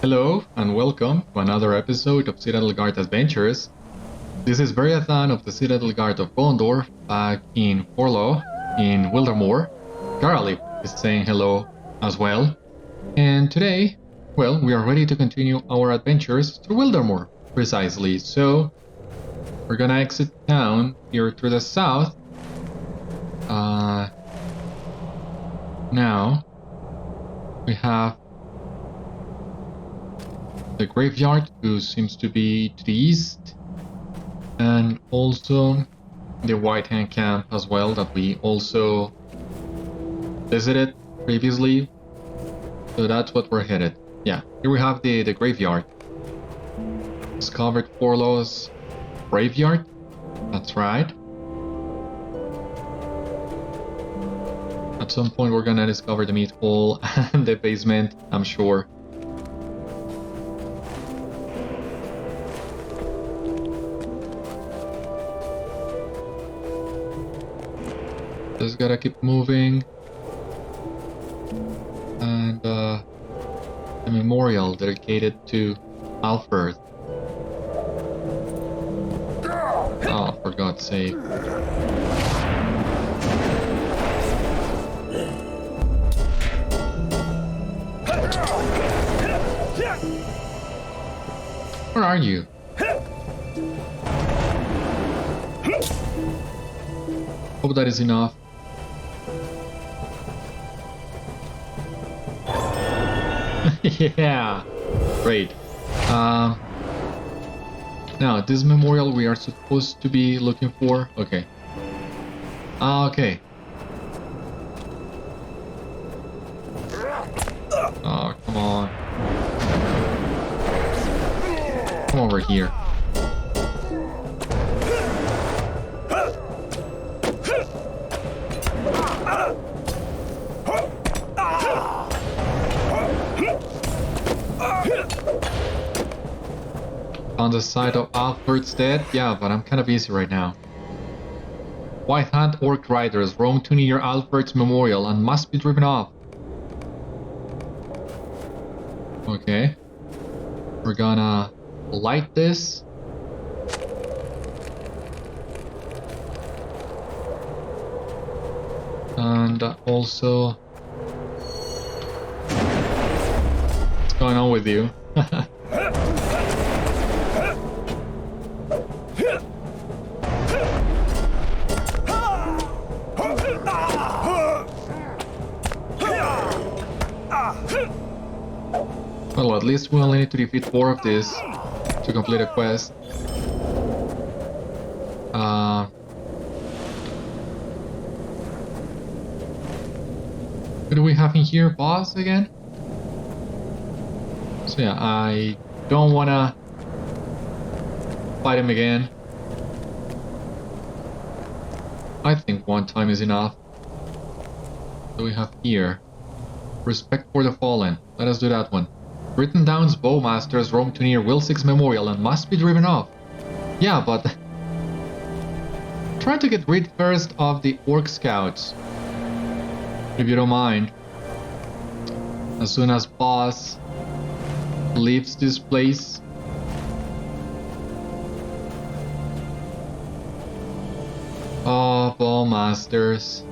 Hello and welcome to another episode of Citadel Guard Adventures. This is Beriathan of the Citadel Guard of Gondor, back in Forlaw, in Wildermoor. Gárwig is saying hello as well. And today, well, we are ready to continue our adventures through Wildermoor, precisely. So, we're gonna exit town here through the south. Now, we have the graveyard, who seems to be to the east, and also the White Hand camp as well, that we also visited previously. So that's what we're headed. Yeah, here we have the graveyard. Discovered Forlaw's graveyard. That's right. At some point we're gonna discover the meat hall and the basement, I'm sure. Just gotta keep moving. And a memorial dedicated to Gárferth. Oh, for God's sake. Where are you? Hope that is enough. Yeah, great. Now, this memorial we are supposed to be looking for. Okay. Okay. Oh, come on. Come over here. On the side of Alfred's dead? Yeah, but I'm kind of busy right now. White Hand orc riders roam too near Alfred's memorial and must be driven off. Okay. We're gonna light this. And also... What's going on with you? Well, at least we only need to defeat 4 of these to complete a quest. What do we have in here? Boss again? So yeah, I don't wanna fight him again. I think one time is enough. What do we have here? Respect for the fallen. Let us do that one. Writhendowns bowmasters roam too near Wilsig's memorial and must be driven off. Yeah, but... try to get rid first of the orc scouts. If you don't mind. As soon as boss leaves this place. Oh, bowmasters.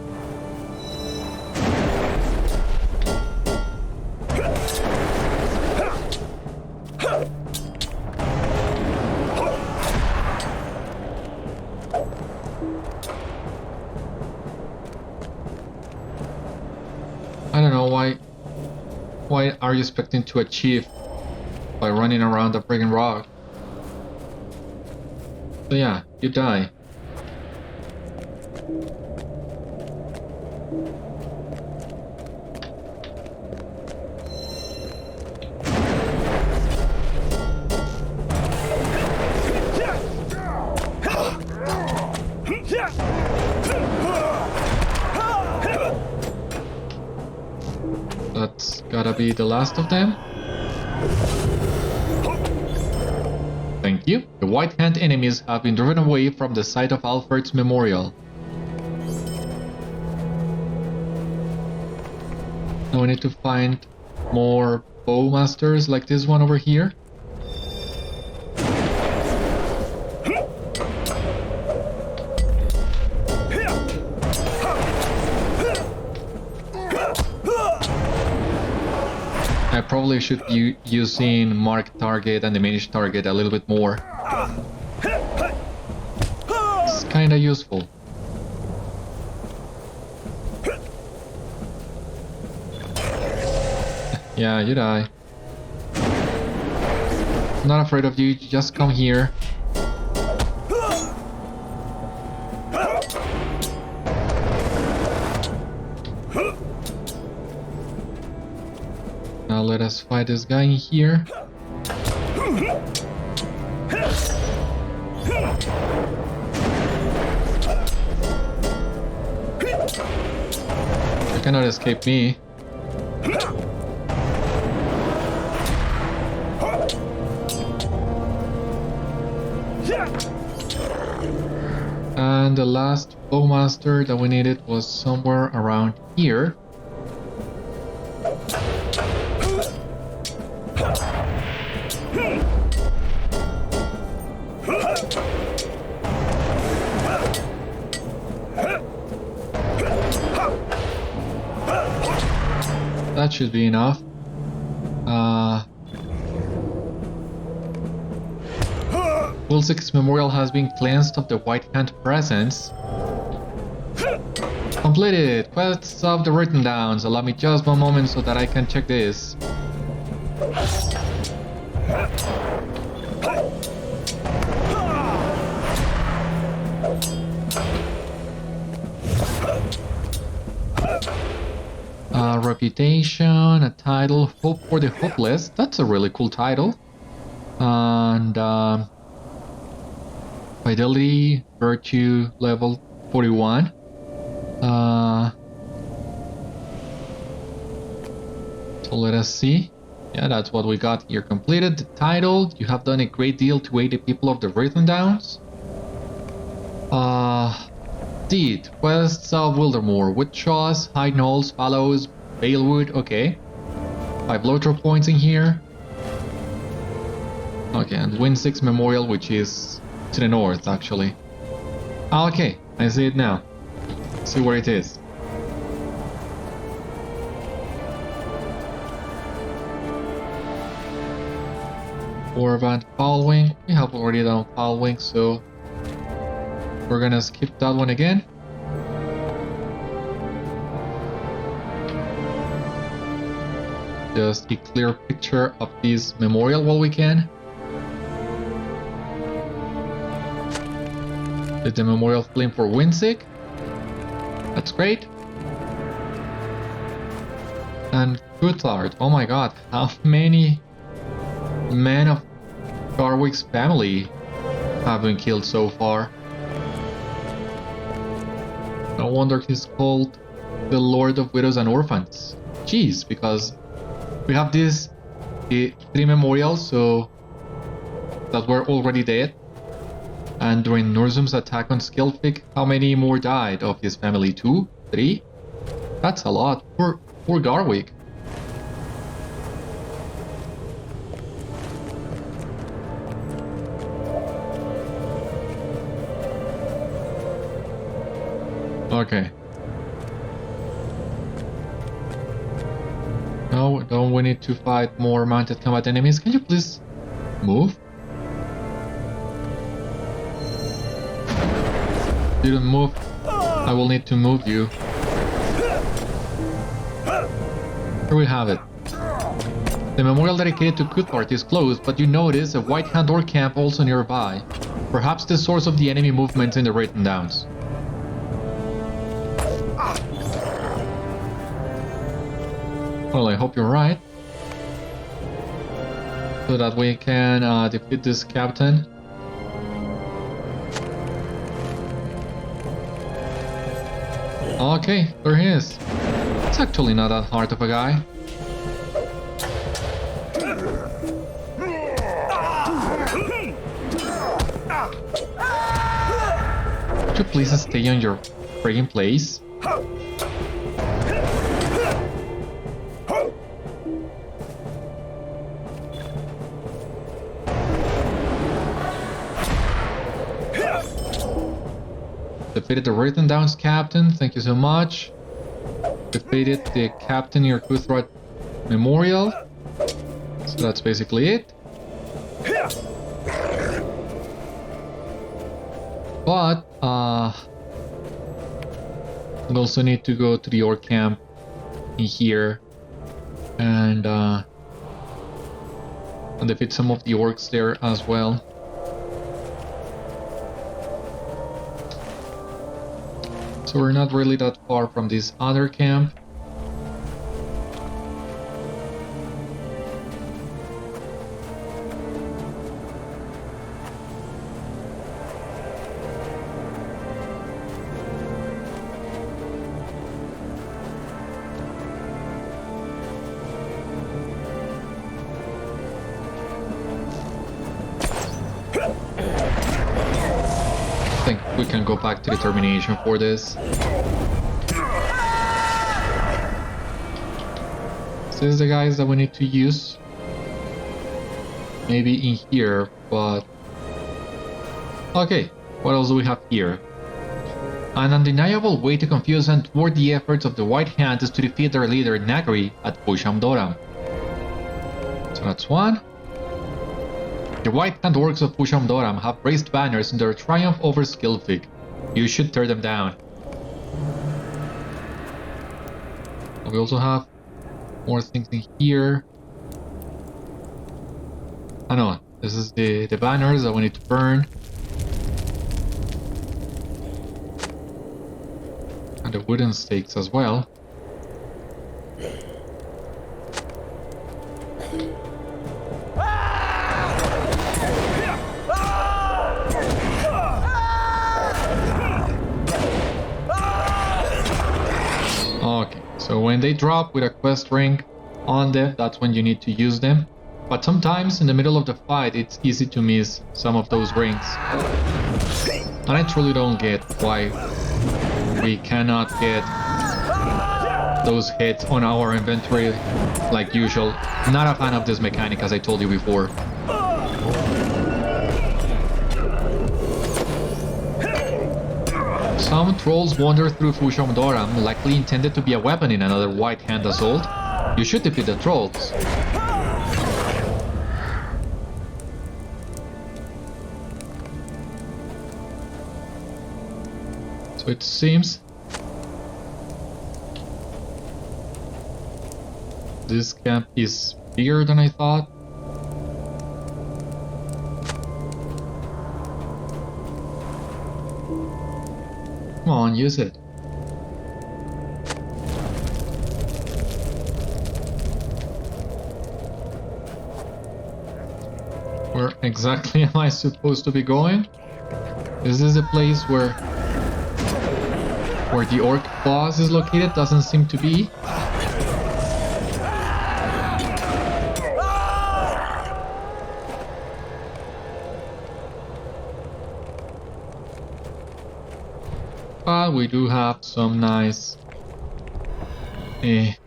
I don't know why are you expecting to achieve by running around the friggin' rock? So yeah, you die. That's gotta be the last of them. Thank you. The White Hand enemies have been driven away from the site of Alfred's memorial. Now we need to find more bowmasters like this one over here. I probably should be using mark target and diminish target a little bit more. It's kinda useful. Yeah, you die. I'm not afraid of you, just come here. Now let us fight this guy in here. You cannot escape me. And the last bowmaster that we needed was somewhere around here. That should be enough. Wulzig's memorial has been cleansed of the White Hand presence. Completed! Quests of the Writhendowns. Allow me just one moment so that I can check this. Reputation, a title, Hope for the Hopeless. That's a really cool title. And Fidelity, Virtue, level 41. So let us see. Yeah, that's what we got here completed. The title, you have done a great deal to aid the people of the Writhendowns. Deed, Quests of Wildermoor, Woodshaws, High Knolls, Fallows, Balewood, okay. 5 LOTRO points in here. Okay, and Win6 Memorial, which is to the north, actually. Okay, I see it now. See where it is. Warband Following. We have already done Following, so we're gonna skip that one again. Just a clear picture of this memorial while we can. Did the memorial flame for Win6. That's great. And Guthard. Oh my god, how many men of Gárwig's family have been killed so far? No wonder he's called the Lord of Widows and Orphans. Jeez, because we have these 3 memorials, so that were already dead. And during Núrzum's attack on Skelfig, how many more died of his family? 2? 3? That's a lot. Poor Gárwig. Okay. No, don't we need to fight more mounted combat enemies? Can you please move? You don't move. I will need to move you. Here we have it. The memorial dedicated to Guthard is closed, but you notice a White Hand orc camp also nearby. Perhaps the source of the enemy movements in the Writhendowns. Well, I hope you're right. So that we can defeat this captain. Okay, there he is. It's actually not that hard of a guy. Could you please stay on your friggin' place? Defeated the Writhendowns captain, thank you so much. Defeated the captain near Kuthrat Memorial. So that's basically it. But, we also need to go to the orc camp in here and defeat some of the orcs there as well. So we're not really that far from this other camp. I think we can go back to determination for this. This is the guys that we need to use. Maybe in here, but... Okay, what else do we have here? An undeniable way to confuse and thwart the efforts of the White Hand is to defeat their leader Nagri at Fushaum-doram. So that's one. The White Hand orcs of Fushaum-doram have raised banners in their triumph over Skilfig. You should tear them down. We also have more things in here. I know, this is the banners that we need to burn. And the wooden stakes as well. Okay, so when they drop with a quest ring on them, that's when you need to use them. But sometimes in the middle of the fight, it's easy to miss some of those rings. And I truly don't get why we cannot get those hits on our inventory like usual. Not a fan of this mechanic, as I told you before. Some trolls wander through Fushaum-doram, likely intended to be a weapon in another White Hand assault. You should defeat the trolls. So it seems this camp is bigger than I thought. Come on, use it. Where exactly am I supposed to be going? Is this a place where the orc boss is located? Doesn't seem to be. But we do have some nice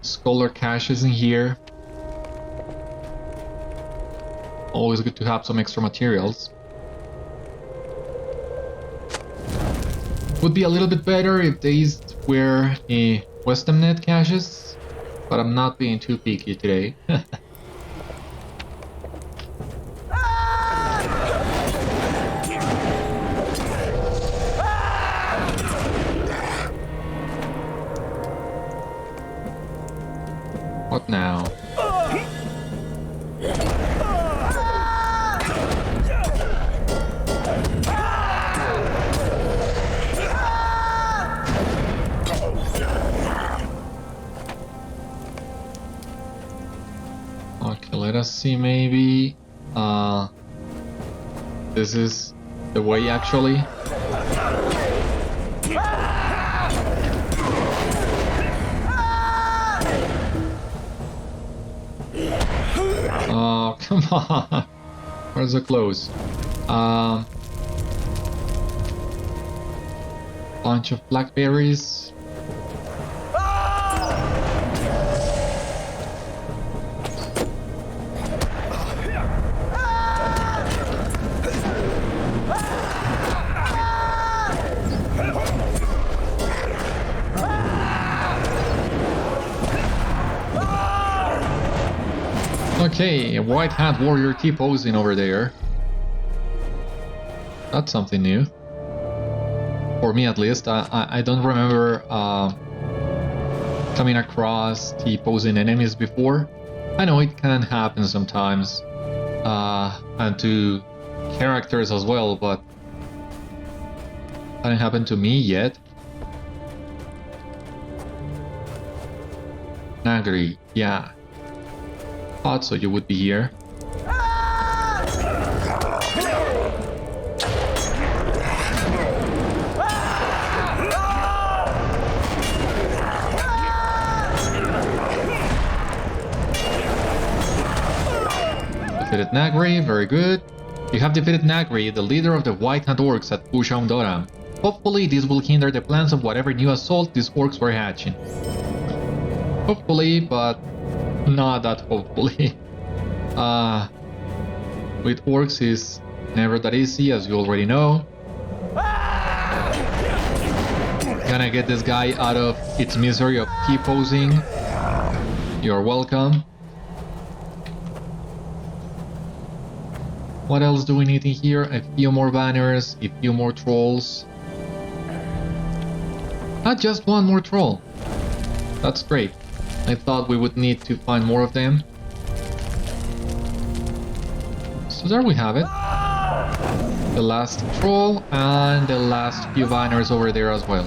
scholar caches in here. Always good to have some extra materials. Would be a little bit better if these were Western net caches, but I'm not being too picky today. What now? Okay, let us see, maybe this is the way actually. Oh, come on. Where's the close? Bunch of blackberries. Okay, a white hat warrior T-posing over there. That's something new. For me at least. I don't remember coming across T-posing enemies before. I know it can happen sometimes. And to characters as well, but hasn't happened to me yet. Nagri, yeah. Thought so you would be here. Defeated Nagri, very good. You have defeated Nagri, the leader of the White Hand Orcs at Fushaum-doram. Hopefully this will hinder the plans of whatever new assault these orcs were hatching. Hopefully, but not that hopefully. With orcs is never that easy, as you already know. Gonna get this guy out of its misery of T-posing. You're welcome. What else do we need in here? A few more banners, a few more trolls. Not just one more troll. That's great. I thought we would need to find more of them. So there we have it. The last troll and the last few banners over there as well.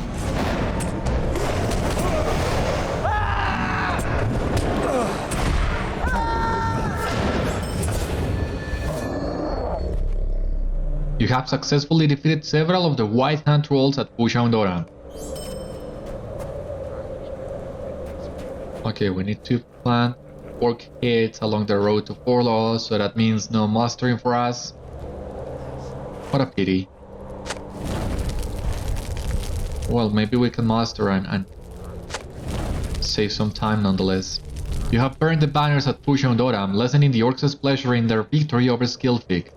You have successfully defeated several of the White Hand trolls at Fushaum-doram. Okay, we need to plant orc heads along the road to Forlaw, so that means no mustering for us. What a pity. Well, maybe we can muster and save some time nonetheless. You have burned the banners at Fushaum-doram, lessening the orcs' pleasure in their victory over Skillfig.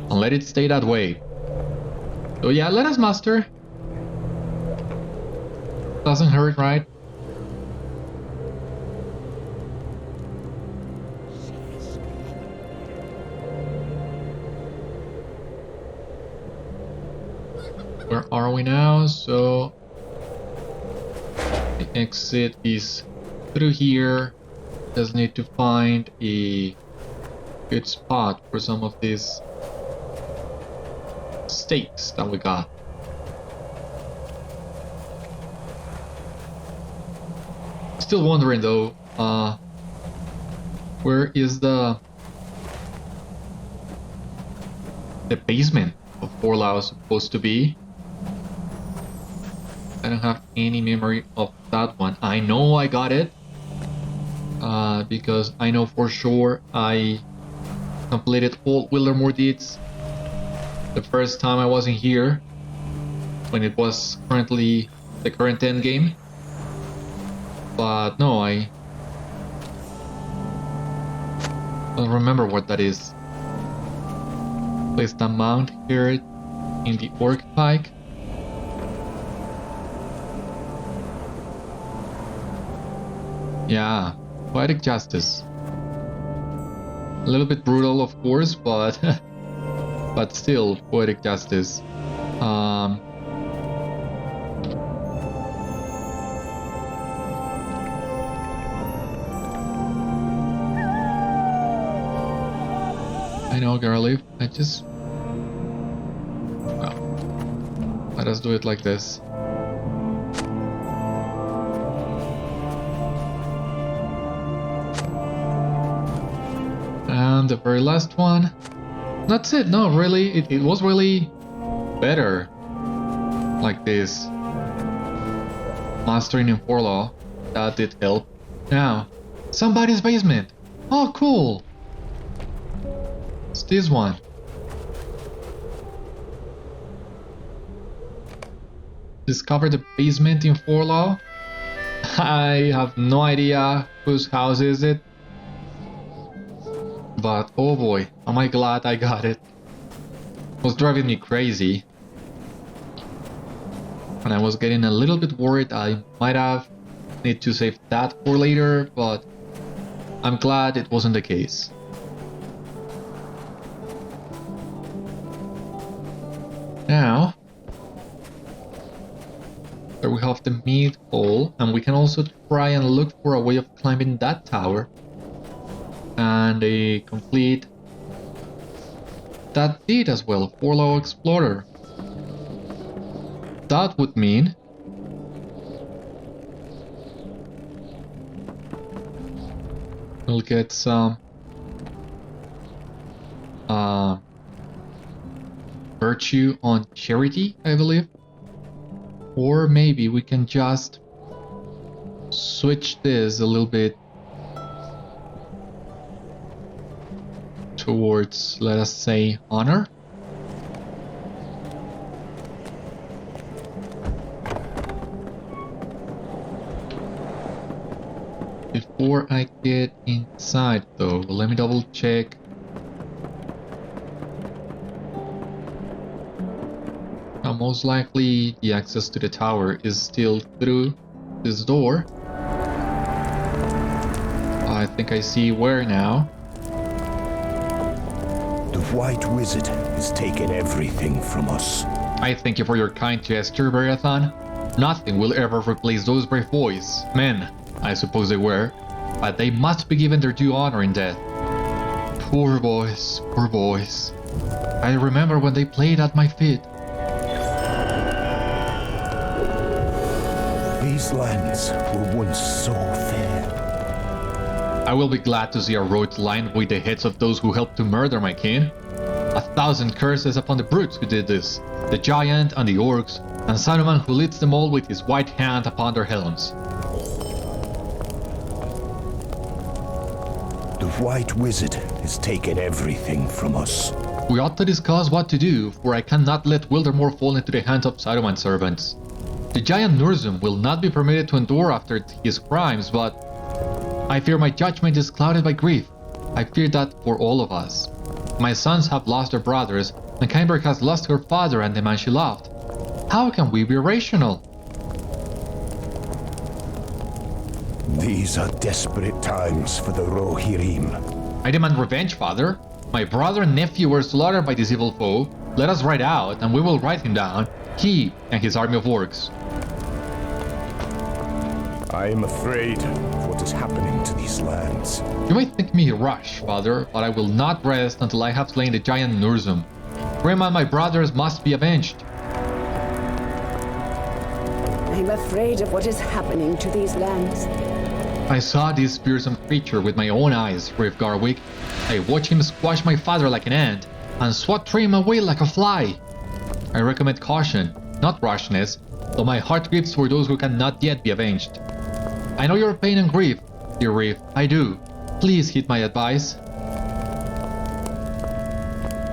And let it stay that way. So yeah, let us muster. Doesn't hurt, right? Where are we now? So the exit is through here. Just need to find a good spot for some of these stakes that we got. Still wondering though, where is the basement of Forlaw supposed to be? I don't have any memory of that one. I know I got it, because I know for sure I completed all Wildermoor deeds the first time I was in here, when it was currently the current end game. But no, I don't remember what that is. Place the mount here in the orc pike. Yeah, poetic justice. A little bit brutal, of course, but but still poetic justice. I know, Gárwig. I just... well, let us do it like this. And the very last one. That's it. No, really, it was really better like this. Mastering in Forlaw, that did help. Now, somebody's basement. Oh, cool. It's this one. Discover the basement in Forlaw. I have no idea whose house is it. But oh boy, am I glad I got it. It was driving me crazy. And I was getting a little bit worried I might have need to save that for later, but I'm glad it wasn't the case. Now, there we have the mead hall, and we can also try and look for a way of climbing that tower and complete that deed as well, Forlaw Explorer. That would mean we'll get some virtue on charity, I believe. Or maybe we can just switch this a little bit towards, let us say, honor. Before I get inside though, let me double check. Now, most likely the access to the tower is still through this door. I think I see where now. The White Wizard has taken everything from us. I thank you for your kind gesture, Beriathan. Nothing will ever replace those brave boys. Men, I suppose they were, but they must be given their due honor in death. Poor boys, poor boys. I remember when they played at my feet. These lands were once so fair. I will be glad to see a road lined with the heads of those who helped to murder my kin. 1,000 curses upon the brutes who did this, the giant and the orcs, and Saruman who leads them all with his white hand upon their helms. The White Wizard has taken everything from us. We ought to discuss what to do, for I cannot let Wildermore fall into the hands of Saruman's servants. The giant Núrzum will not be permitted to endure after his crimes, but I fear my judgment is clouded by grief. I fear that for all of us. My sons have lost their brothers, and Kainberg has lost her father and the man she loved. How can we be rational? These are desperate times for the Rohirrim. I demand revenge, father. My brother and nephew were slaughtered by this evil foe. Let us ride out, and we will write him down, he and his army of orcs. I am afraid of what is happening to these lands. You may think me rash, father, but I will not rest until I have slain the giant Núrzum. Grim and my brothers must be avenged. I'm afraid of what is happening to these lands. I saw this fearsome creature with my own eyes, brave Gárwig. I watched him squash my father like an ant, and swat him away like a fly. I recommend caution, not rashness, though my heart grieves for those who cannot yet be avenged. I know your pain and grief, dear Reef, I do. Please heed my advice.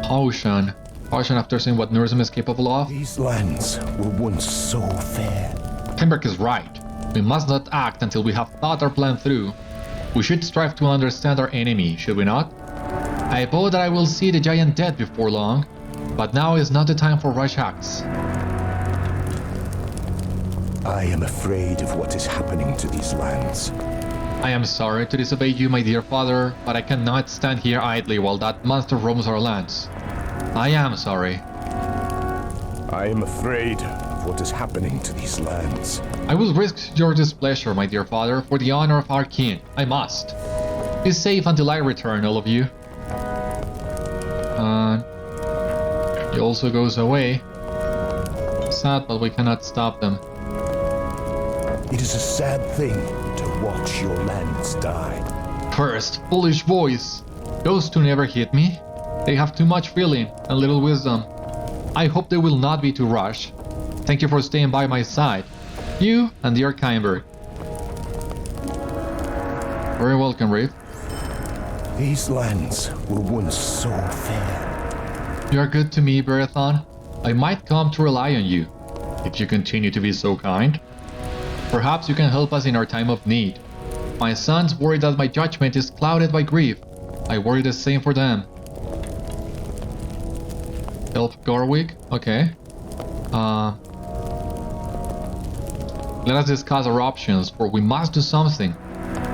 Caution. Caution after seeing what Núrzum is capable of? These lands were once so fair. Kainberg is right. We must not act until we have thought our plan through. We should strive to understand our enemy, should we not? I vow that I will see the giant dead before long, but now is not the time for rash acts. I am afraid of what is happening to these lands. I am sorry to disobey you, my dear father, but I cannot stand here idly while that monster roams our lands. I am sorry. I am afraid of what is happening to these lands. I will risk your displeasure, my dear father, for the honor of our kin. I must. Be safe until I return, all of you. He also goes away. Sad, but we cannot stop them. It is a sad thing to watch your lands die. Cursed, foolish boys! Those two never hit me. They have too much feeling and little wisdom. I hope they will not be too rash. Thank you for staying by my side. You and dear Kainberg. Very welcome, Reef. These lands were once so fair. You are good to me, Beriathan. I might come to rely on you, if you continue to be so kind. Perhaps you can help us in our time of need. My sons worry that my judgment is clouded by grief. I worry the same for them. Help Gárwig? Okay. Let us discuss our options, for we must do something.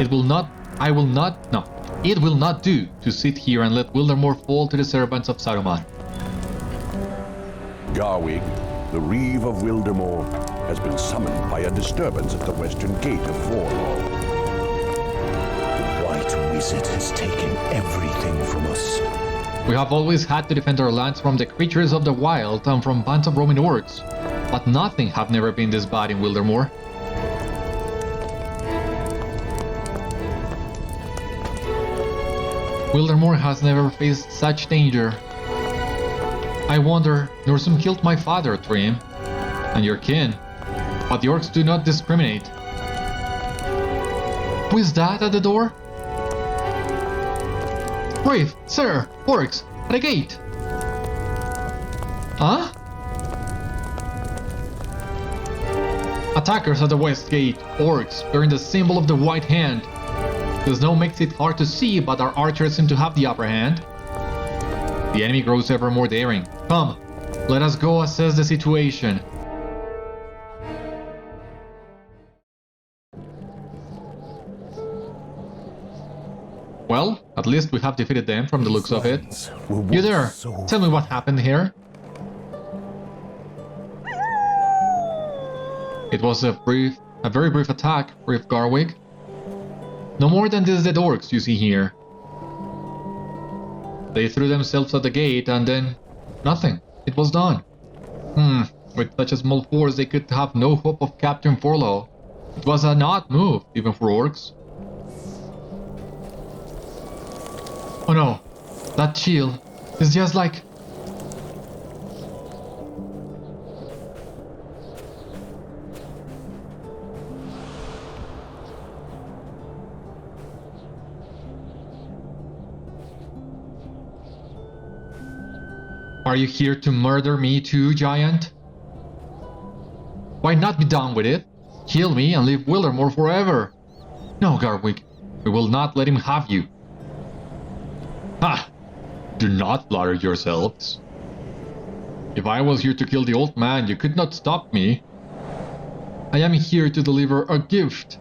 It will not I will not, no, it will not do to sit here and let Wildermore fall to the servants of Saruman. Gárwig, the Reeve of Wildermore, has been summoned by a disturbance at the western gate of Forlaw. The White Wizard has taken everything from us. We have always had to defend our lands from the creatures of the wild and from bands of roaming orcs, but nothing have never been this bad in Wildermore. Wildermore has never faced such danger. I wonder, Núrzum killed my father, Trim, and your kin, but the orcs do not discriminate. Who is that at the door? Brave, sir, orcs, at the gate! Huh? Attackers at the west gate, orcs, bearing the symbol of the white hand. The snow makes it hard to see, but our archers seem to have the upper hand. The enemy grows ever more daring. Come, let us go assess the situation. Well, at least we have defeated them from the looks of it. You there, tell me what happened here. It was a very brief attack, brief Gárwig. No more than these dead orcs you see here. They threw themselves at the gate and then nothing. It was done. With such a small force they could have no hope of capturing Forlaw. It was an odd move, even for orcs. Oh no, that shield is just like... Are you here to murder me too, giant? Why not be done with it? Kill me and leave Wildermore forever. No, Gárwig, we will not let him have you. Ha! Do not flatter yourselves. If I was here to kill the old man, you could not stop me. I am here to deliver a gift.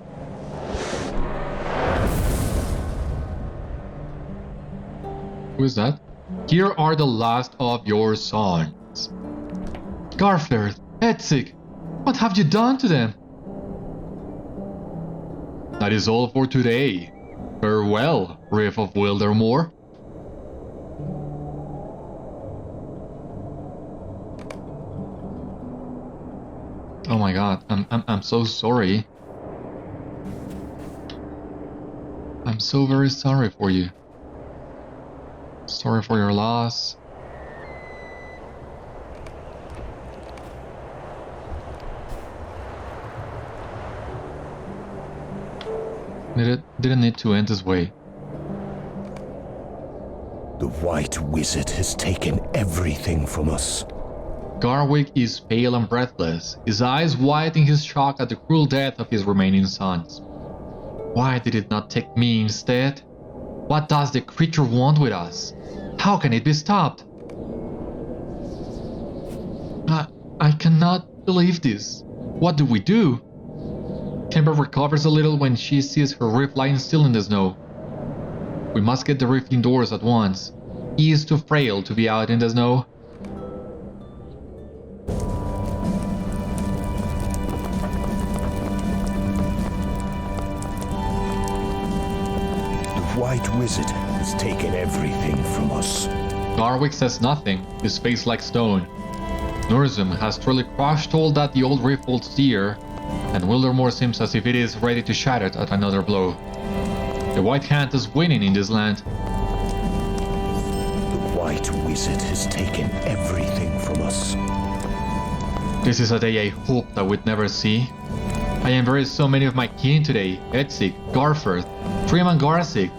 Who is that? Here are the last of your sons. Gárferth, Edsig, what have you done to them? That is all for today. Farewell, Reeve of Wildermore. Oh my god, I'm so sorry. I'm so very sorry for you. Sorry for your loss. Didn't need to end this way. The White Wizard has taken everything from us. Gárwig is pale and breathless, his eyes wide in his shock at the cruel death of his remaining sons. Why did it not take me instead? What does the creature want with us? How can it be stopped? I cannot believe this. What do we do? Kimber recovers a little when she sees her reef lying still in the snow. We must get the reef indoors at once. He is too frail to be out in the snow. The White Wizard has taken everything from us. Gárwig says nothing, his face like stone. Núrzum has truly crushed all that the old reef holds dear, and Wildermore seems as if it is ready to shatter it at another blow. The White Hand is winning in this land. The White Wizard has taken everything from us. This is a day I hoped I would never see. I embraced so many of my kin today, Edsig, Gárferth, Trim and Gárwig.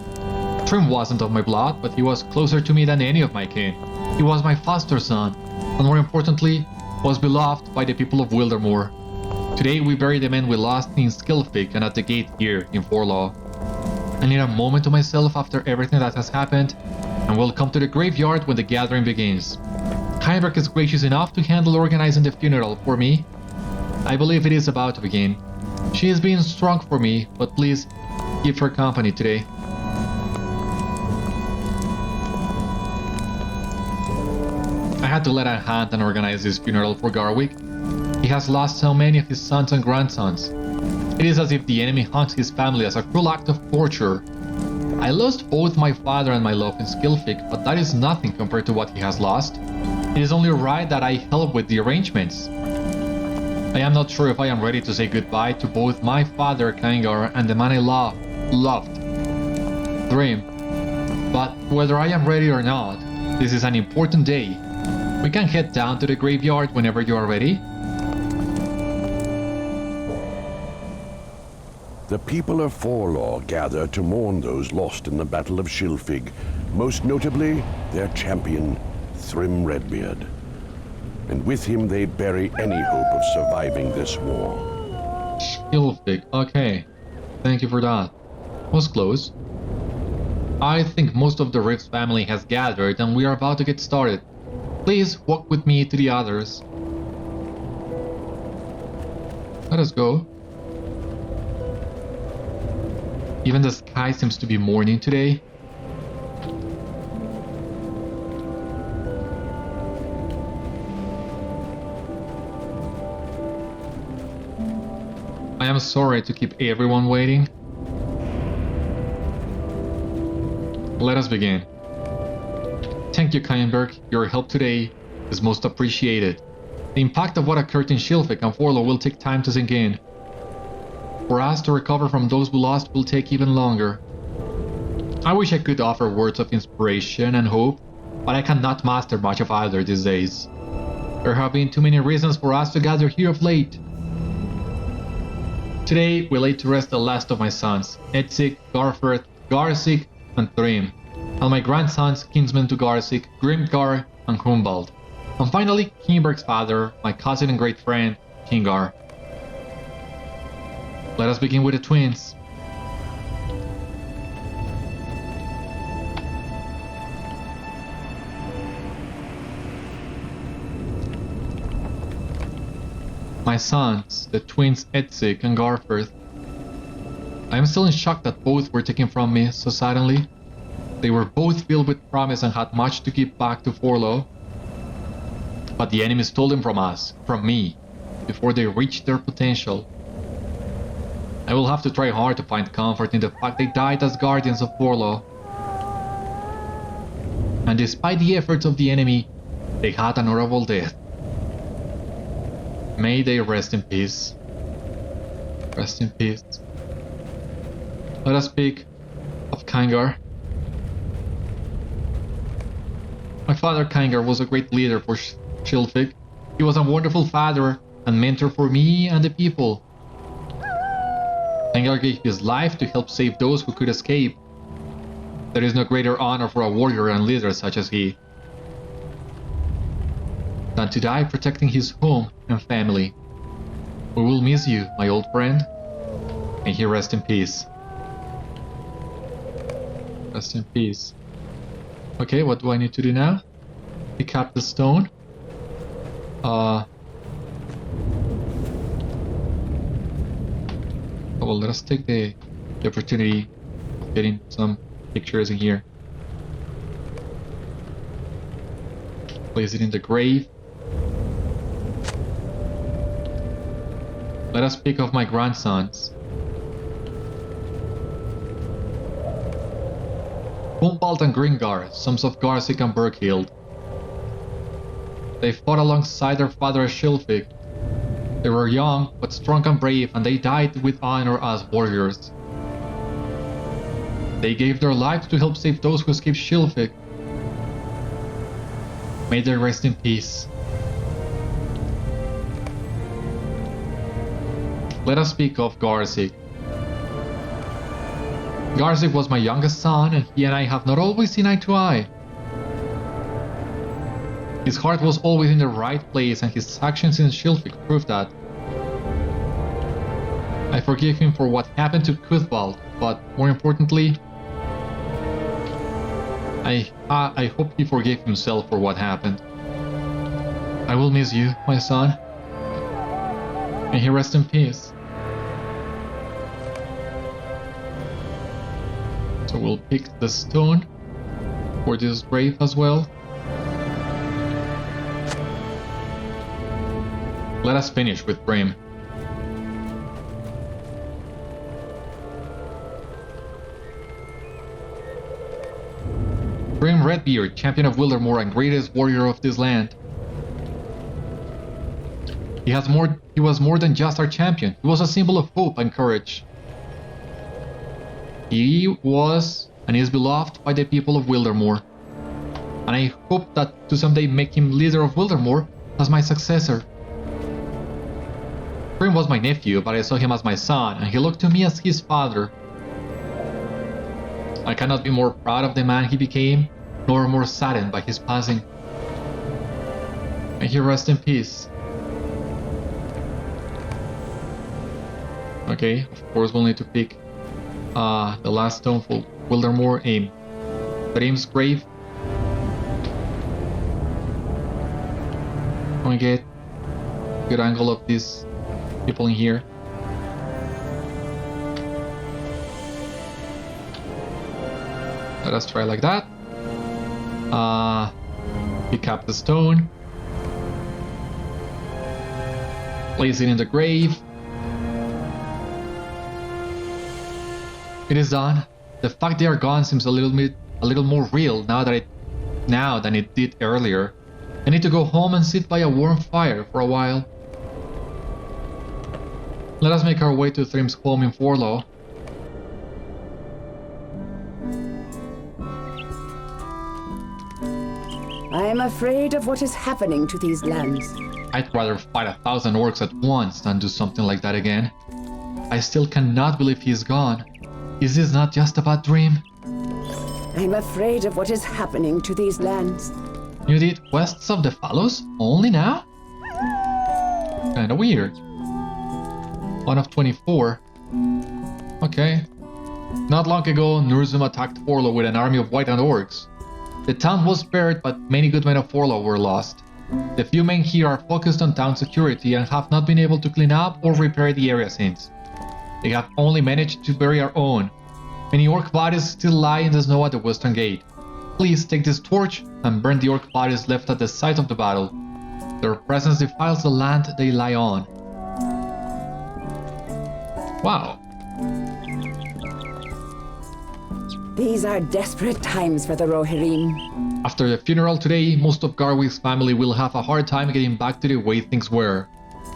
Trim wasn't of my blood, but he was closer to me than any of my kin. He was my foster son, and more importantly, was beloved by the people of Wildermore. Today we bury the men we lost in Skilfig and at the gate here in Forlaw. I need a moment to myself after everything that has happened, and will come to the graveyard when the gathering begins. Heinrich is gracious enough to handle organizing the funeral for me. I believe it is about to begin. She is being strong for me, but please, keep her company today. I had to let a hand and organize this funeral for Gárwig. He has lost so many of his sons and grandsons. It is as if the enemy hunts his family as a cruel act of torture. I lost both my father and my love in Scylfig, but that is nothing compared to what he has lost. It is only right that I help with the arrangements. I am not sure if I am ready to say goodbye to both my father Kyngar and the man I loved, Dream. But whether I am ready or not, this is an important day. We can head down to the graveyard whenever you are ready. The people of Forlaw gather to mourn those lost in the Battle of Scylfig, most notably their champion, Thrym Redbeard. And with him they bury any hope of surviving this war. Scylfig, okay. Thank you for that. Was close. I think most of the Rift's family has gathered and we are about to get started. Please walk with me to the others. Let us go. Even the sky seems to be mourning today. I am sorry to keep everyone waiting. Let us begin. Thank you, Kynberg. Your help today is most appreciated. The impact of what occurred in Scylfig and Forlaw will take time to sink in. For us to recover from those we lost will take even longer. I wish I could offer words of inspiration and hope, but I cannot master much of either these days. There have been too many reasons for us to gather here of late. Today, we lay to rest the last of my sons, Edsig, Gárferth, Edsig, and Thrym, and my grandsons, kinsmen to Edsig, Grimgar, and Humbald, and finally, Kynberg's father, my cousin and great friend, Kyngar. Let us begin with the twins. My sons, the twins Edsig and Gárferth. I am still in shock that both were taken from me so suddenly. They were both filled with promise and had much to give back to Forlaw. But the enemy stole them from us, from me, before they reached their potential. I will have to try hard to find comfort in the fact they died as guardians of Forlaw. And despite the efforts of the enemy, they had an honorable death. May they rest in peace. Rest in peace. Let us speak of Kyngar. My father Kyngar was a great leader for Scylfig. He was a wonderful father and mentor for me and the people. Kyngar gave his life to help save those who could escape. There is no greater honor for a warrior and leader such as he than to die protecting his home and family. We will miss you, my old friend. May he rest in peace. Rest in peace. Okay, what do I need to do now? Pick up the stone. Oh, well, let us take the opportunity of getting some pictures in here. Place it in the grave. Let us speak of my grandsons. Humbald and Grimgar, sons of Edsig and Berghild. They fought alongside their father at Scylfig. They were young, but strong and brave, and they died with honor as warriors. They gave their lives to help save those who escaped Scylfig. May they rest in peace. Let us speak of Edsig. Edsig was my youngest son, and he and I have not always seen eye to eye. His heart was always in the right place, and his actions in Scylfig proved that. I forgive him for what happened to Cuthbald, but more importantly, I hope he forgave himself for what happened. I will miss you, my son. May he rest in peace. So we'll pick the stone for this grave as well. Let us finish with Brim. Brim Redbeard, champion of Wildermore and greatest warrior of this land. He was more than just our champion. He was a symbol of hope and courage. He was and is beloved by the people of Wildermore. And I hope that to someday make him leader of Wildermore as my successor. Brim was my nephew, but I saw him as my son, and he looked to me as his father. I cannot be more proud of the man he became, nor more saddened by his passing. May he rest in peace. Okay, of course we'll need to pick the last stone for Wildermore, aim. Brim's grave. Can we get a good angle of these people in here? Let us try like that. Pick up the stone. Place it in the grave. It is done. The fact they are gone seems a little more real now than it did earlier. I need to go home and sit by a warm fire for a while. Let us make our way to Thrym's home in Forlaw. I am afraid of what is happening to these lands. I'd rather fight 1,000 orcs at once than do something like that again. I still cannot believe he is gone. Is this not just a bad dream? I'm afraid of what is happening to these lands. You did Quests of the Fallows? Only now? Kinda weird. 1 of 24. Okay. Not long ago, Núrzum attacked Forlaw with an army of white-hand orcs. The town was spared, but many good men of Forlaw were lost. The few men here are focused on town security and have not been able to clean up or repair the area since. They have only managed to bury our own. Many orc bodies still lie in the snow at the western gate. Please take this torch and burn the orc bodies left at the site of the battle. Their presence defiles the land they lie on. Wow. These are desperate times for the Rohirrim. After the funeral today, most of Gárwig's family will have a hard time getting back to the way things were.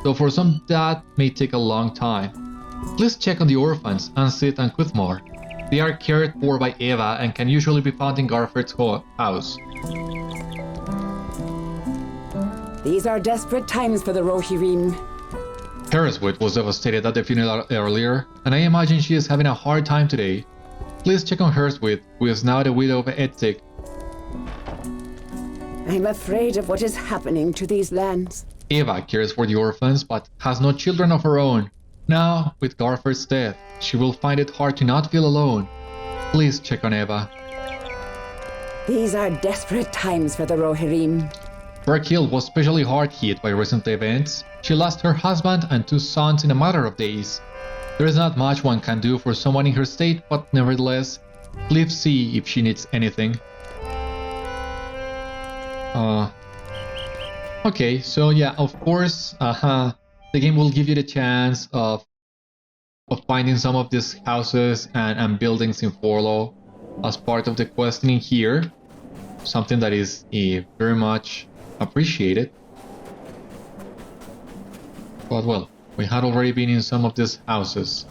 Though for some that may take a long time. Please check on the orphans, Ansit and Cuthmar. They are cared for by Eva and can usually be found in Gárferth's house. These are desperate times for the Rohirrim. Tereswood was devastated at the funeral earlier, and I imagine she is having a hard time today. Please check on Herswood, who is now the widow of Edsig. I'm afraid of what is happening to these lands. Eva cares for the orphans, but has no children of her own. Now, with Gárferth's death, she will find it hard to not feel alone. Please check on Eva. These are desperate times for the Rohirrim. Berkil was especially hard hit by recent events. She lost her husband and 2 sons in a matter of days. There is not much one can do for someone in her state, but nevertheless, please see if she needs anything. Okay, so yeah, of course, the game will give you the chance of finding some of these houses and buildings in Forlaw as part of the questing here. Something that is very much appreciated. But well, we had already been in some of these houses.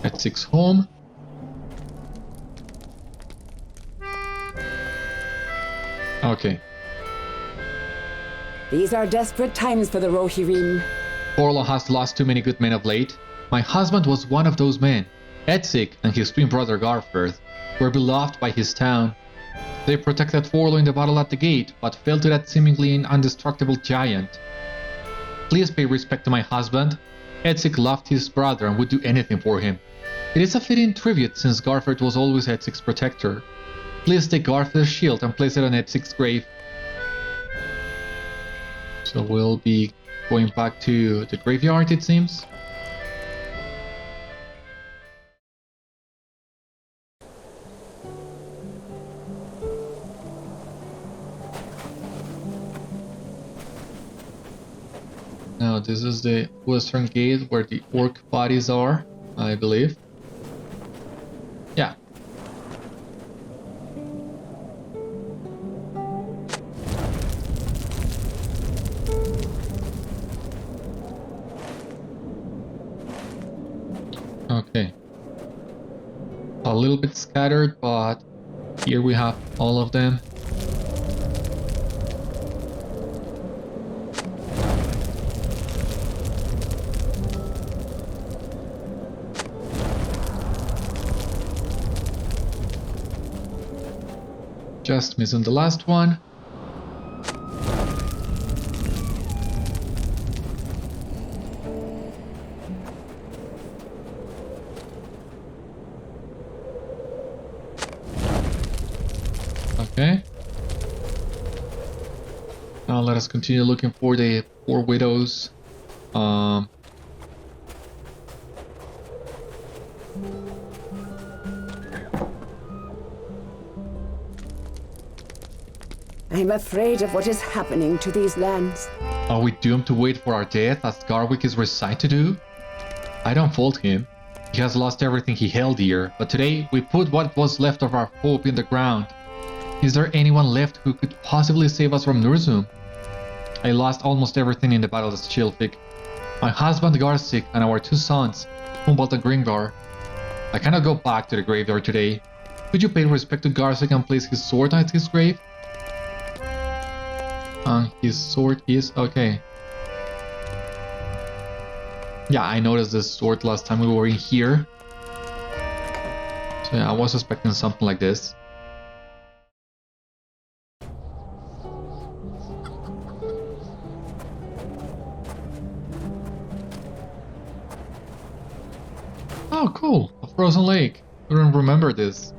Edsig's home. Okay. These are desperate times for the Rohirrim. Forlaw has lost too many good men of late. My husband was one of those men. Edsig and his twin brother Gárferth were beloved by his town. They protected Forlaw in the battle at the gate, but fell to that seemingly indestructible giant. Please pay respect to my husband. Edsig loved his brother and would do anything for him. It is a fitting tribute since Gárferth was always Edsig's protector. Please take Gárferth's shield and place it on Edsig's grave. So we'll be going back to the graveyard, it seems. Now this is the western gate where the orc bodies are, I believe. Yeah. Okay. A little bit scattered, but here we have all of them. Just missing the last one. Okay. Now let us continue looking for the four widows. I'm afraid of what is happening to these lands. Are we doomed to wait for our death as Gárwig is resigned to do? I don't fault him. He has lost everything he held dear, but today we put what was left of our hope in the ground. Is there anyone left who could possibly save us from Núrzum? I lost almost everything in the Battle of Shilfig. My husband Gárwig and our two sons, Humboldt and Gringar. I cannot go back to the graveyard today. Could you pay respect to Gárwig and place his sword at his grave? His sword is okay. Yeah, I noticed this sword last time we were in here. So yeah, I was expecting something like this. Oh, cool! A frozen lake. I don't remember this.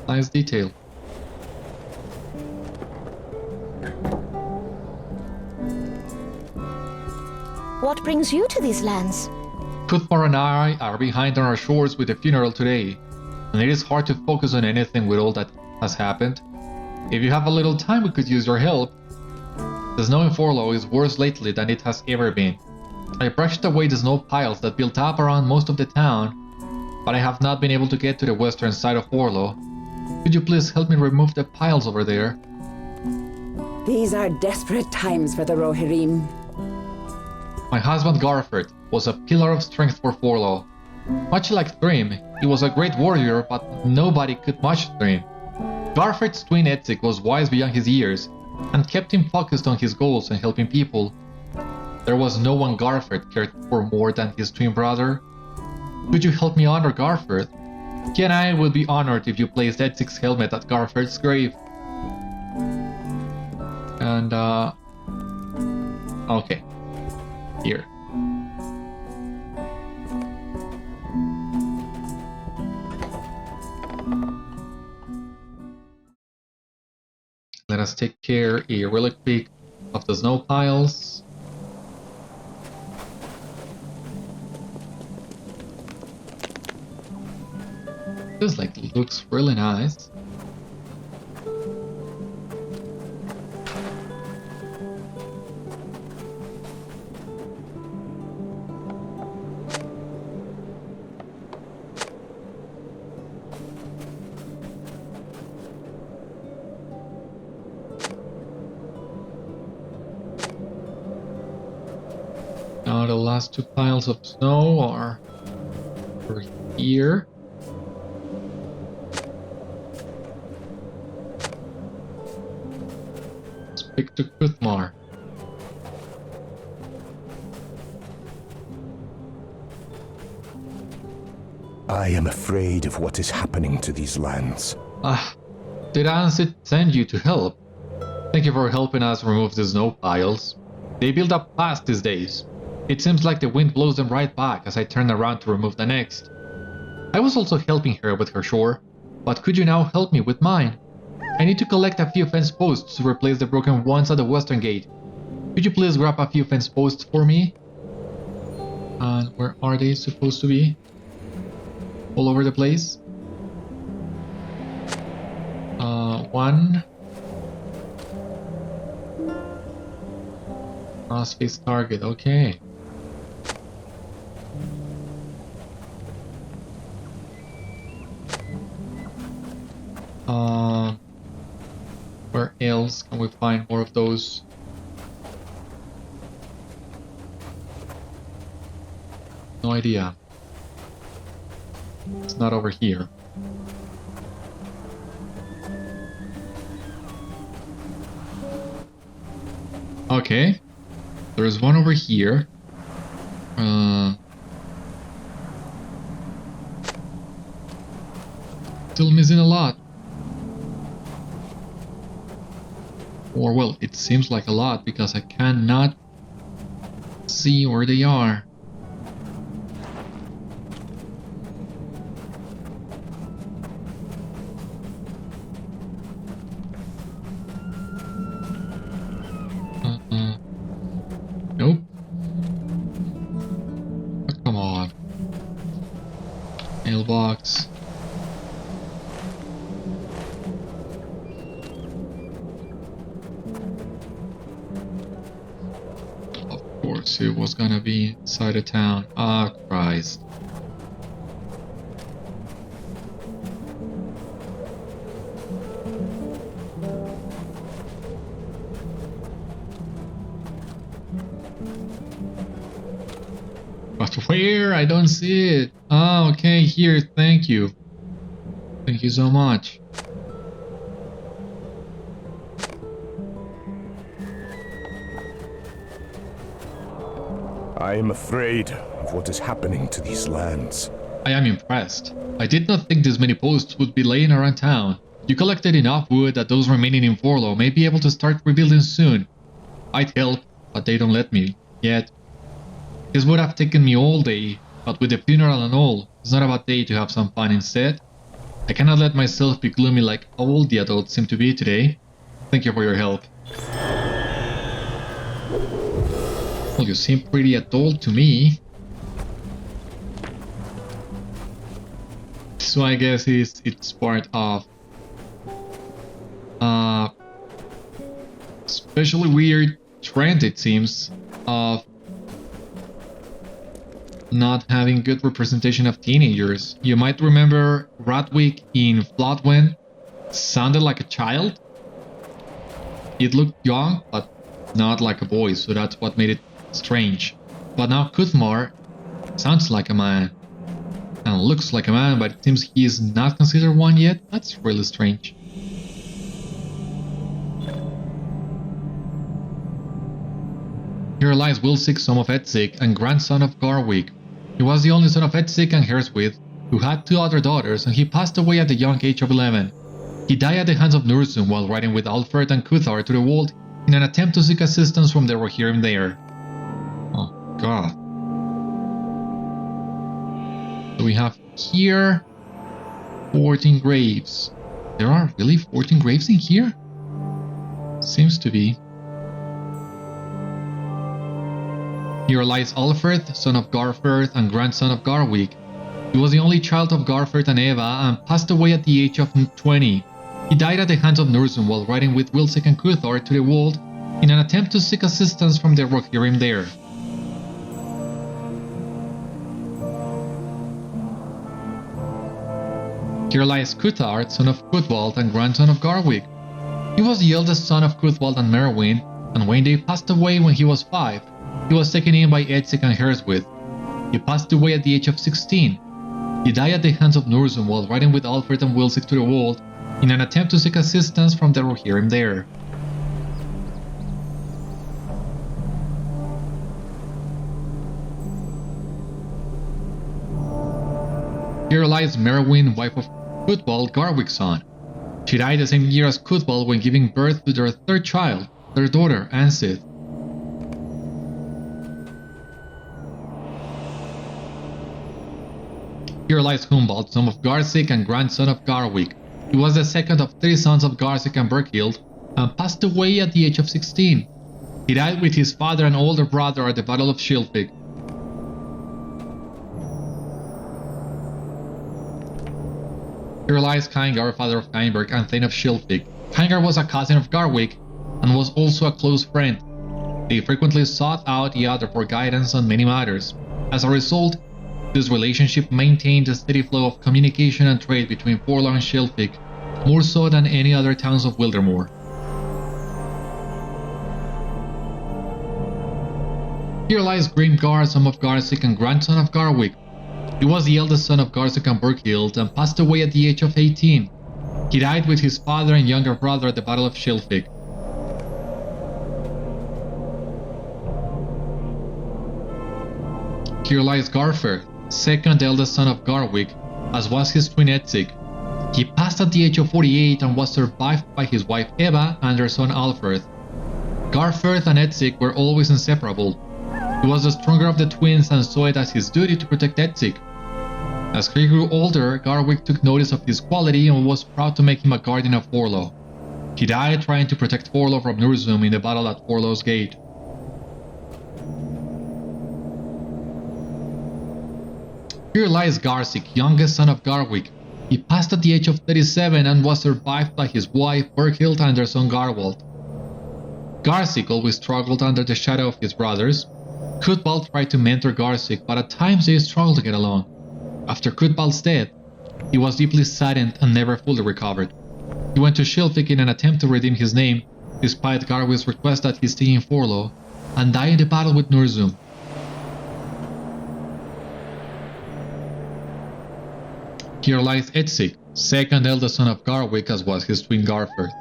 Nice detail. What brings you to these lands? Cuthmar and I are behind on our shores with the funeral today, and it is hard to focus on anything with all that has happened. If you have a little time, we could use your help. The snow in Forlaw is worse lately than it has ever been. I brushed away the snow piles that built up around most of the town, but I have not been able to get to the western side of Forlaw. Could you please help me remove the piles over there? These are desperate times for the Rohirrim. My husband Gárferth was a pillar of strength for Forlaw. Much like Thrym, he was a great warrior, but nobody could match Thrym. Gárferth's twin Edsig was wise beyond his years, and kept him focused on his goals and helping people. There was no one Gárferth cared for more than his twin brother. Could you help me honor Gárferth? He and I will be honored if you placed Edsig's helmet at Gárferth's grave. And okay. Here. Let us take care a really quick of the snow piles. This looks really nice. Now the last two piles of snow are over here. Speak to Cuthmar. I am afraid of what is happening to these lands. Did Ansit send you to help? Thank you for helping us remove the snow piles. They build up fast these days. It seems like the wind blows them right back as I turn around to remove the next. I was also helping her with her shore, but could you now help me with mine? I need to collect a few fence posts to replace the broken ones at the western gate. Could you please grab a few fence posts for me? And where are they supposed to be? All over the place? One. Crossface target, okay. Where else can we find more of those? No idea. It's not over here. Okay. There's one over here. Still missing a lot. Or well, it seems like a lot because I cannot see where they are. Nope. But come on. Mailbox. Of course, it was gonna be inside of town. Ah, Christ. But where? I don't see it. Ah, okay, here, thank you. Thank you so much. I am afraid of what is happening to these lands. I am impressed. I did not think this many posts would be laying around town. You collected enough wood that those remaining in Forlaw may be able to start rebuilding soon. I'd help, but they don't let me, yet. This would have taken me all day, but with the funeral and all, it's not a bad day to have some fun instead. I cannot let myself be gloomy like all the adults seem to be today. Thank you for your help. Well, you seem pretty adult to me. So I guess it's part of especially weird trend, it seems, of not having good representation of teenagers. You might remember Gárwig in Floodwind sounded like a child. It looked young, but not like a boy, so that's what made it strange. But now Kuthmar sounds like a man and looks like a man, but it seems he is not considered one yet. That's really strange. Here lies Wilsig, son of Edsig and grandson of Gárwig. He was the only son of Edsig and Gárwig, who had 2 other daughters, and he passed away at the young age of 11. He died at the hands of Núrzum while riding with Alfred and Cuthar to the world in an attempt to seek assistance from the Rohirrim there. Oh god. So we have here 14 graves. There are really 14 graves in here? Seems to be. Here lies Alfred, son of Gárferth and grandson of Gárwig. He was the only child of Gárferth and Eva and passed away at the age of 20. He died at the hands of Núrzum while riding with Wilsig and Cuthar to the world in an attempt to seek assistance from the Rohirrim there. Here lies Cuthar, son of Cuthwald and grandson of Gárwig. He was the eldest son of Cuthwald and Merwin, and when they passed away when he was 5, he was taken in by Edsig and Gárwig. He passed away at the age of 16. He died at the hands of Núrzum while riding with Alfred and Wilsig to the world in an attempt to seek assistance from the Rohirrim there. Here lies Merwin, wife of Cuthwald, Gárwig's son. She died the same year as Cuthwald when giving birth to their 3rd child, their daughter, Ansith. Here lies Humbald, son of Garsig and grandson of Gárwig. He was the 2nd of 3 sons of Garsig and Berkhild, and passed away at the age of 16. He died with his father and older brother at the Battle of Shilfig. Here lies Kaingar, father of Kainberg and Thane of Shilfig. Kaingar was a cousin of Gárwig and was also a close friend. They frequently sought out the other for guidance on many matters. As a result, this relationship maintained a steady flow of communication and trade between Forlaw and Shelfig, more so than any other towns of Wildermoor. Here lies Grimgar, son of Garzik and grandson of Gárwig. He was the eldest son of Garzik and Berkhild and passed away at the age of 18. He died with his father and younger brother at the Battle of Shelfig. Here lies Gárferth, second eldest son of Gárwig, as was his twin Edsig. He passed at the age of 48 and was survived by his wife Eva and their son Alfred. Gárferth and Edsig were always inseparable. He was the stronger of the twins and saw it as his duty to protect Edsig. As he grew older, Gárwig took notice of his quality and was proud to make him a guardian of Forlaw. He died trying to protect Forlaw from Núrzum in the battle at Forlaw's gate. Here lies Garzik, youngest son of Gárwig. He passed at the age of 37 and was survived by his wife Berkhild and their son Garwald. Garzik always struggled under the shadow of his brothers. Cuthbald tried to mentor Garzik, but at times they struggled to get along. After Cuthbald's death, he was deeply saddened and never fully recovered. He went to Shelfig in an attempt to redeem his name, despite Gárwig's request that he stay in Forlaw, and died in the battle with Núrzum. Here lies Edsig, second eldest son of Gárwig, as was his twin Gárferth.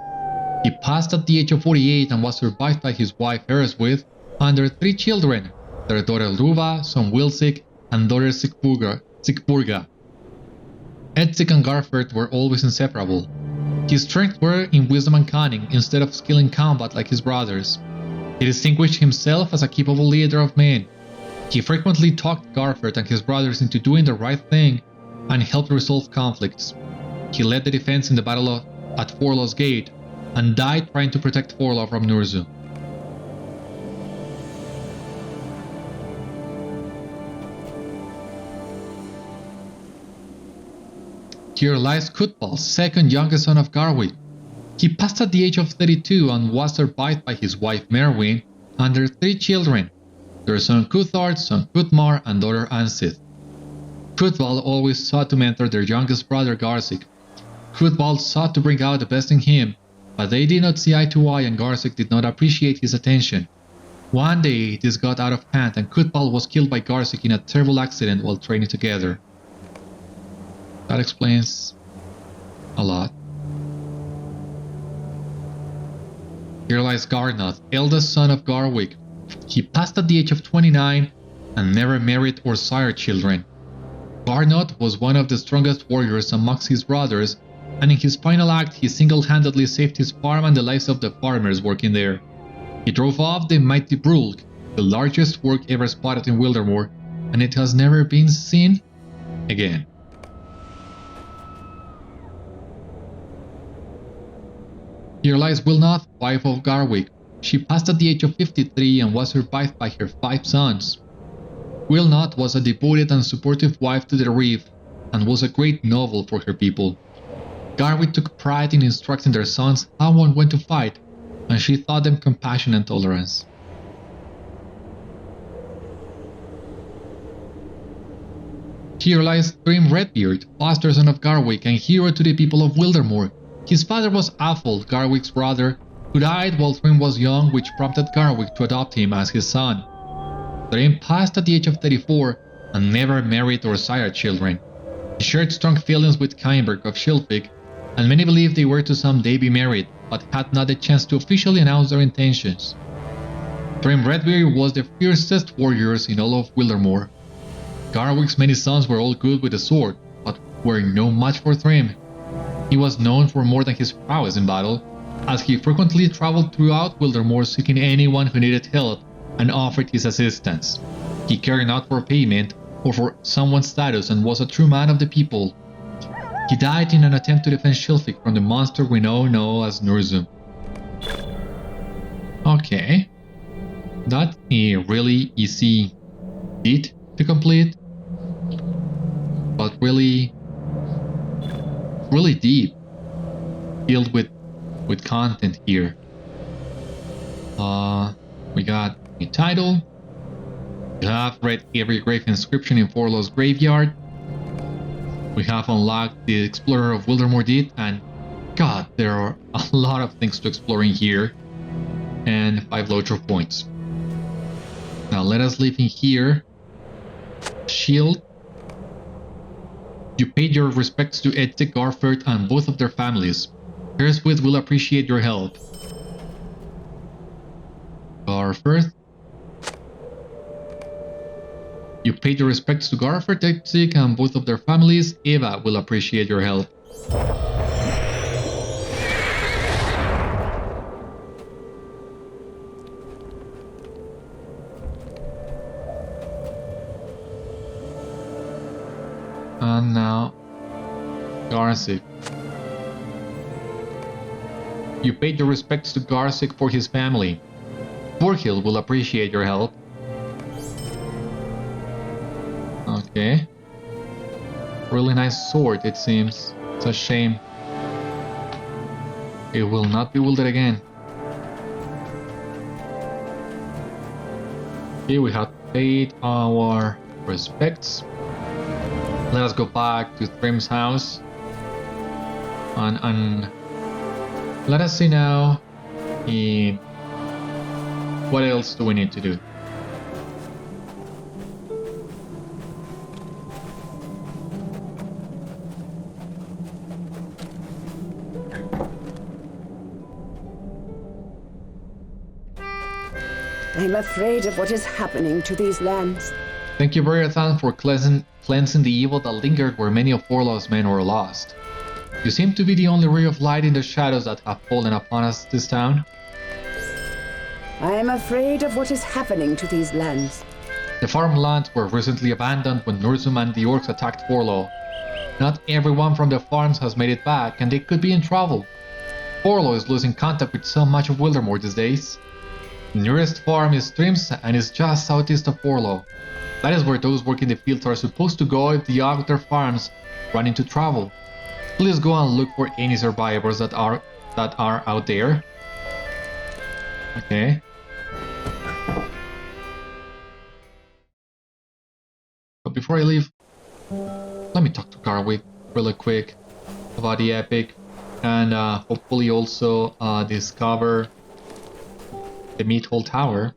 He passed at the age of 48 and was survived by his wife Ereswith and their 3 children, their daughter Luva, son Wilsig, and daughter Sigburga. Edsig and Gárferth were always inseparable. His strengths were in wisdom and cunning instead of skill in combat like his brothers. He distinguished himself as a capable leader of men. He frequently talked Gárferth and his brothers into doing the right thing and helped resolve conflicts. He led the defense in the battle at Forlaw's gate and died trying to protect Forlaw from Núrzum. Here lies Cuthbald, second youngest son of Gárwig. He passed at the age of 32 and was survived by his wife Merwin and their 3 children, their son Cuthard, son Cuthmar, and daughter Ansith. Cuthbald always sought to mentor their youngest brother Garzik. Cuthbald sought to bring out the best in him, but they did not see eye to eye and Garzik did not appreciate his attention. One day this got out of hand and Cuthbald was killed by Garzik in a terrible accident while training together. That explains a lot. Here lies Garnoth, eldest son of Gárwig. He passed at the age of 29 and never married or sired children. Garnoth was one of the strongest warriors amongst his brothers, and in his final act he single-handedly saved his farm and the lives of the farmers working there. He drove off the mighty Brulk, the largest orc ever spotted in Wildermoor, and it has never been seen again. Here lies Wilnoth, wife of Gárwig. She passed at the age of 53 and was survived by her 5 sons. Wilnoth was a devoted and supportive wife to the Reeve, and was a great noble for her people. Gárwig took pride in instructing their sons how and when to fight, and she taught them compassion and tolerance. Here lies Thrym Redbeard, foster son of Gárwig and hero to the people of Wildermoor. His father was Athol, Gárwig's brother, who died while Thrym was young, which prompted Gárwig to adopt him as his son. Thrym passed at the age of 34 and never married or sired children. He shared strong feelings with Kainberg of Shelfig, and many believed they were to someday be married, but had not the chance to officially announce their intentions. Thrym Redbeard was the fiercest warriors in all of Wildermoor. Gárwig's many sons were all good with the sword, but were no match for Thrym. He was known for more than his prowess in battle, as he frequently traveled throughout Wildermoor seeking anyone who needed help and offered his assistance. He cared not for payment or for someone's status and was a true man of the people. He died in an attempt to defend Shelfig from the monster we now know as Núrzum. Okay, that's a really easy feat to complete, but really deep, filled with content here. We got a title. We have read every grave inscription in Forlaw's graveyard. We have unlocked the Explorer of Wildermore Deed, and god, there are a lot of things to explore in here. And 5 LOTRO points. Now let us live in here. Shield. You paid your respects to Edsig, Gárferth, and both of their families. Gárwig will appreciate your help. Gárferth. You paid your respects to Gárferth, Edsig, and both of their families. Eva will appreciate your help. And now, Gárwig. You paid your respects to Gárwig for his family. Borghild will appreciate your help. Okay. Really nice sword, it seems. It's a shame. It will not be wielded again. Okay, we have paid our respects. Let us go back to Thrym's house. And let us see now what else do we need to do. I'm afraid of what is happening to these lands. Thank you, Beriathan, for cleansing the evil that lingered where many of Forlaw's men were lost. You seem to be the only ray of light in the shadows that have fallen upon us this town. I am afraid of what is happening to these lands. The farmlands were recently abandoned when Núrzum and the orcs attacked Forlaw. Not everyone from the farms has made it back, and they could be in trouble. Forlaw is losing contact with so much of Wildermore these days. The nearest farm is Thrym's and is just southeast of Forlaw. That is where those working the fields are supposed to go if the other farms run into trouble. Please go and look for any survivors that are out there. Okay. But before I leave, let me talk to Gárwig really quick about the epic, and hopefully also discover the Meat Hole Tower.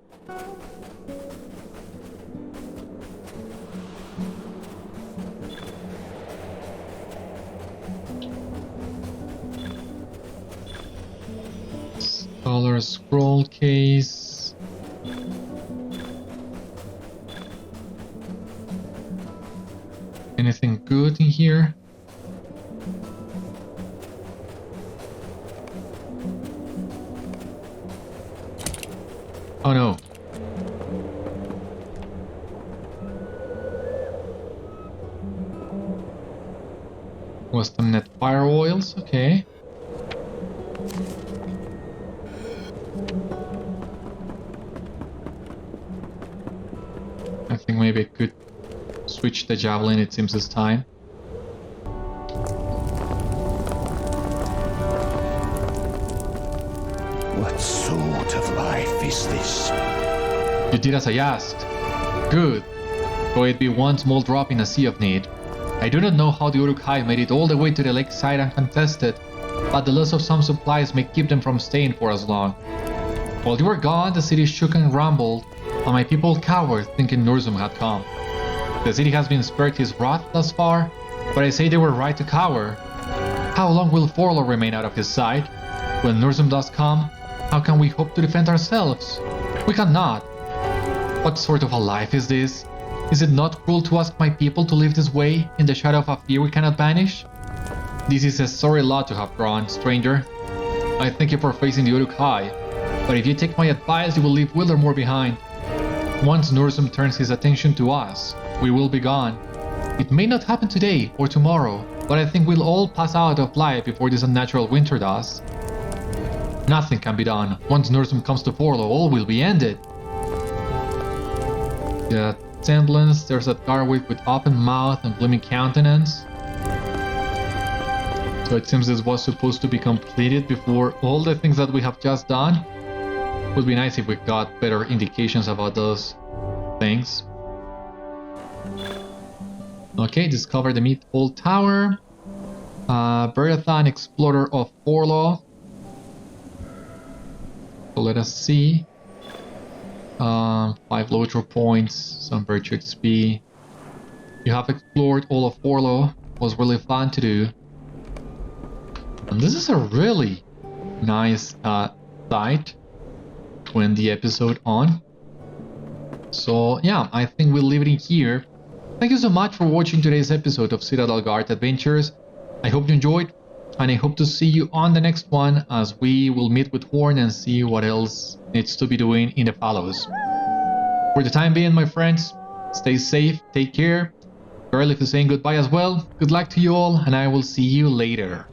Scholar scroll case. Anything good in here? Oh no. Custom net fire oils, okay. I think maybe I could switch the javelin, it seems this time. What sort of life is this? You did as I asked. Good. Though it be one small drop in a sea of need. I do not know how the Uruk-hai made it all the way to the lakeside uncontested, but the loss of some supplies may keep them from staying for as long. While you were gone, the city shook and rumbled, and my people cowered, thinking Núrzum had come. The city has been spared his wrath thus far, but I say they were right to cower. How long will Forlaw remain out of his sight? When Núrzum does come, how can we hope to defend ourselves? We cannot. What sort of a life is this? Is it not cruel to ask my people to live this way, in the shadow of a fear we cannot banish? This is a sorry lot to have drawn, stranger. I thank you for facing the Uruk-hai, but if you take my advice, you will leave Wildermore behind. Once Núrzum turns his attention to us, we will be gone. It may not happen today or tomorrow, but I think we'll all pass out of life before this unnatural winter does. Nothing can be done. Once Núrzum comes to Forlaw, all will be ended. The semblance, there's that Gárwig with open mouth and blooming countenance. So it seems this was supposed to be completed before all the things that we have just done. Would be nice if we got better indications about those things. Okay, discover the Meatball Tower. Beriathan, Explorer of Forlaw. So let us see. 5 LOTRO points, some virtue XP. You have explored all of Forlaw. Was really fun to do. And this is a really nice site to end the episode on. So yeah, I think we'll leave it in here. Thank you so much for watching today's episode of Citadel Guard Adventures. I hope you enjoyed, and I hope to see you on the next one as we will meet with Warden and see what else needs to be doing in the Fallows. For the time being, my friends, stay safe, take care. Gárwig is saying goodbye as well. Good luck to you all, and I will see you later.